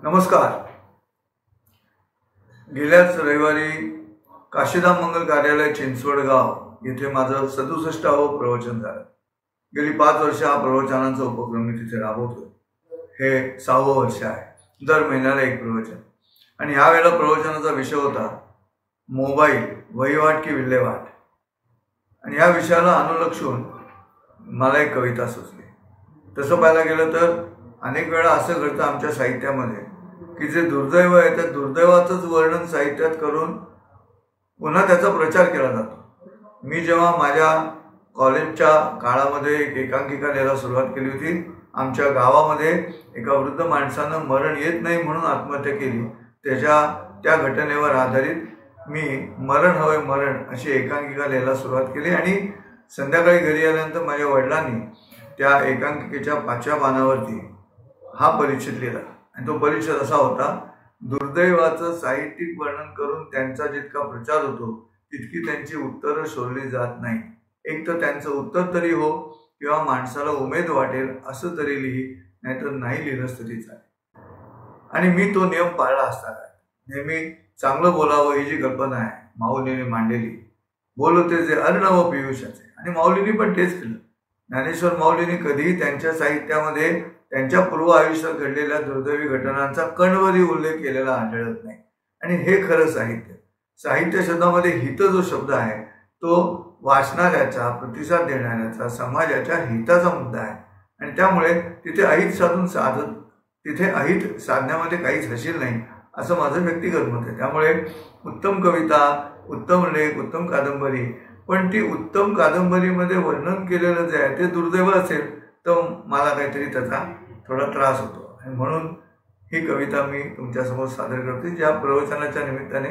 नमस्कार। गेल्याच रविवारी काशीधाम मंगल कार्यालय चिंचवडगाव येथे माझं 67वे प्रवचन झालं। गेली 5 वर्ष हा प्रवचनांचा उपक्रम मी तिथे राबवतो। हे 6वं वर्ष आहे। दर महिन्याला एक प्रवचन। आणि ह्या वेळेला प्रवचनाचा विषय होता मोबाईल वहिवाट की विल्हेवाट। आणि या विषयाला अनुलक्षून मला एक कविता सुचली। तसं पाहायला गेलं तर अनेक वेळा असं घडतं आमच्या साहित्यामध्ये की जे दुर्दैव आहे त्या दुर्दैवाचंच वर्णन साहित्यात करून पुन्हा त्याचा प्रचार केला जातो। मी जेव्हा माझ्या कॉलेजच्या काळामध्ये एक एकांकिका लिहायला सुरुवात केली होती, आमच्या गावामध्ये एका वृद्ध माणसानं मरण येत नाही म्हणून आत्महत्या केली। त्या घटनेवर आधारित मी मरण हवे मरण अशी एकांकिका लिहायला सुरुवात केली। आणि संध्याकाळी घरी आल्यानंतर माझ्या वडिलांनी त्या एकांकिकेच्या 5व्या पानावरती हा परिच्छेद लिहिला। आणि तो परिच्छेद असा होता, दुर्दैवाचं साहित्यिक वर्णन करून त्यांचा जितका प्रचार होतो तितकी त्यांची उत्तरं शोधली जात नाही। एक तर त्यांचं उत्तर तरी हो किंवा माणसाला उमेद वाटेल असं तरी लिही, नाहीतर नाही लिहिलंच तरी चालेल। आणि मी तो नियम पाळला असता काय। नेहमी चांगलं बोलावं ही जी कल्पना आहे माऊलीने मांडलेली, बोलते जे अर्णव पियुषाचे, आणि माऊलींनी पण तेच केलं। ज्ञानेश्वर माऊलींनी कधीही त्यांच्या साहित्यामध्ये त्यांच्या पूर्व आयुष्यात घडलेल्या दुर्दैवी घटनांचा कणवरी उल्लेख केलेला आढळत नाही। आणि हे खरं साहित्य। साहित्य शब्दामध्ये हित जो शब्द आहे तो वाचणाऱ्याचा, प्रतिसाद देणाऱ्याचा, समाजाच्या हिताचा मुद्दा आहे। आणि त्यामुळे तिथे अहित साधण्यामध्ये काहीच हशील नाही असं माझं व्यक्तिगत मत आहे। त्यामुळे उत्तम कविता, उत्तम लेख, उत्तम कादंबरी, पण ती उत्तम कादंबरीमध्ये वर्णन केलेलं जे आहे ते दुर्दैव असेल तर मला काहीतरी त्याचा थोडा त्रास होतो। आणि म्हणून ही कविता मी तुमच्यासमोर सादर करते, ज्या प्रवचनाच्या निमित्ताने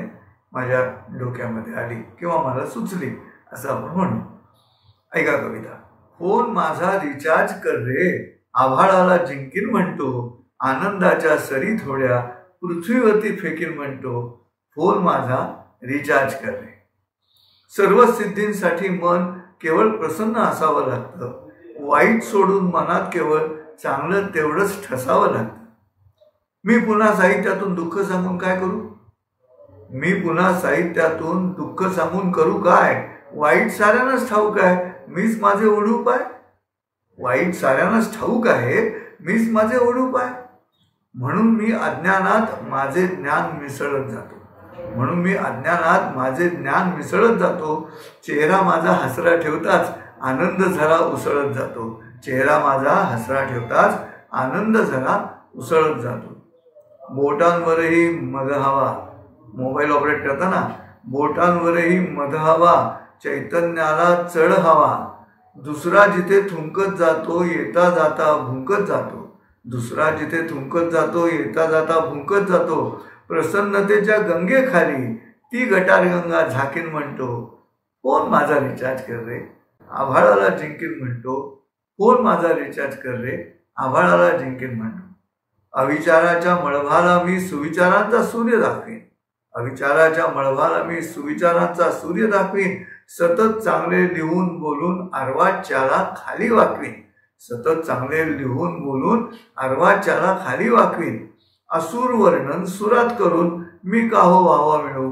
माझ्या डोक्यामध्ये आली किंवा मला सुचली असं आपण म्हणू। ऐका कविता। फोन माझा रिचार्ज कर रे, आभाळाला जिंकीन म्हणतो, आनंदाच्या सरी थोड्या पृथ्वीवरती फेकीन म्हणतो, फोन माझा रिचार्ज कर रे। सर्व सिद्धींसाठी मन केवळ प्रसन्न असावं लागतं, वाईट सोडून मनात केवळ चांगलं तेवढंच ठसावं लागतं। मी पुन्हा साहित्यातून दुःख सांगून काय करू? मी पुन्हा साहित्यातून दुःख सांगून करू काय? वाईट साऱ्यांनाच ठाऊक आहे, मीच माझे ओढू पाय। वाईट साऱ्यांनाच ठाऊक आहे, मीच माझे ओढू पाय। म्हणून मी अज्ञानात माझे ज्ञान मिसळत जातो, चेहरा माझा हसरा ठेवताच आनंद झरा उसळत जातो। चेहरा माझा हसरा ठेवताच आनंद झरा उसळत जातो। बोटांवरही मध हवा, मोबाईल ऑपरेट करताना बोटांवरही मध हवा, चैतन्याला चढ हवा, दुसरा जिथे थुंकत जातो येता जाता भुंकत जातो, दुसरा जिथे थुंकत जातो येता जाता भुंकत जातो, प्रसन्नतेच्या गंगेखाली ती गटारगंगा झाकीन म्हणतो, फोन माझा रिचार्ज कर रे, आभाळाला जिंकीन म्हणतो, फोन माझा रिचार्ज कर रे, आभाळाला जिंकीन म्हणतो। अविचाराच्या मळभाला मी सुविचारांचा सूर्य दाखवीन, अविचाराच्या मळभाला मी सुविचारांचा सूर्य दाखवीन, सतत चांगले लिहून बोलून अर्वाच्याला खाली वाकवीन, सतत चांगले लिहून बोलून अर्वाच्याला खाली वाकवीन। असुर वर्णन सुरात करून मी का हो वाहवा मिळवू,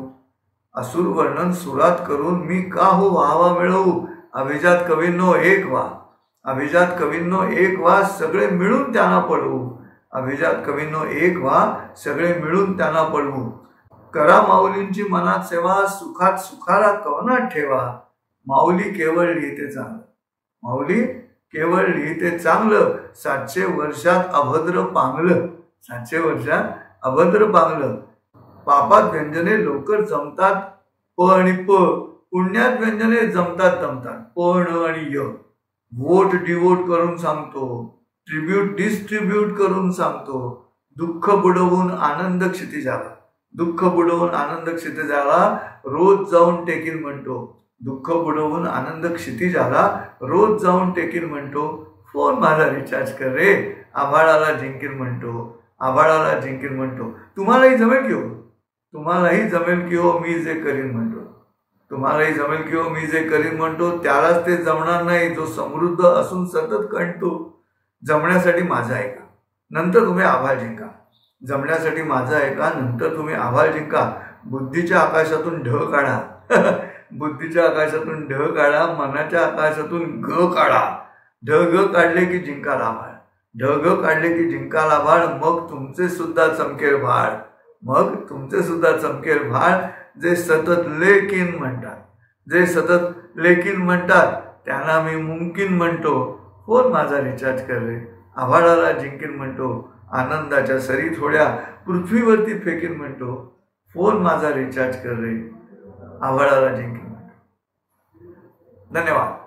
असुर वर्णन सुरात करून मी का हो वाहवा मिळवू, अभिजात कवींनो एक व्हा, अभिजात कवींनो एक व्हा, सगळे मिळून त्यांना पळवू, अभिजात कवींनो एक व्हा, सगळे मिळून त्यांना पळवू। करा माऊलींची मनात सेवा, सुखात सुखाला कवनात ठेवा, माऊली केवळ लिहिते चांगलं, माऊली केवळ लिहिते चांगलं, 700 वर्षात अभद्र पांगलं, 700 वर्षात अभद्र पांगलं। पापात व्यंजने लवकर जमतात प आणि प, पुण्यात व्यंजने जमतात प आणि य। वोट डिवोट करून सांगतो, ट्रिब्यूट डिस्ट्रीब्यूट करून सांगतो, दुःख बुडवून आनंद क्षितिजाला, दुःख बुडवून आनंद क्षितिजाला रोज जाऊन टेकीन म्हणतो, दुःख बुडवून आनंद क्षितिजाला रोज जाऊन टेकीन म्हणतो, फोन माझा रिचार्ज कर रे, आभाळाला जिंकीन म्हणतो, आभाळाला जिंकीन म्हणतो। तुम्हालाही जमेल की हो, तुम्हालाही जमेल की हो मी जे करीन म्हणतो, तुम्हालाही जमेल की हो मी जे करीन म्हणतो, त्यालाच ते जमणार नाही जो समृद्ध असून सतत कणतो। जमण्यासाठी माझा ऐका, नंतर तुम्ही आभाळ जिंका। जमण्यासाठी माझं ऐका, नंतर तुम्ही आभाळ जिंका, बुद्धीच्या आकाशातून ढ काढा बुद्धीच्या आकाशातून ढ काढा, मनाच्या आकाशातून ग काढा. ढ काढले की जिंकाल आभाळ, ढ काढले की जिंकाल आभाळ. मग तुमचे सुद्धा चमकेल भाळ, मग तुमचे सुद्धा चमकेल भाळ. जे सतत लेकिन म्हणतात, जे सतत लेकिन म्हणतात त्यांना मी मुमकिन म्हणतो. फोन माझा रिचार्ज कर रे, आभाळाला जिंकीन म्हणतो. आनंदाच्या सरी थोड्या पृथ्वीवरती फेकीन म्हणतो. फोन माझा रिचार्ज कर रे, आभाळाला जिंकीन म्हणतो. धन्यवाद.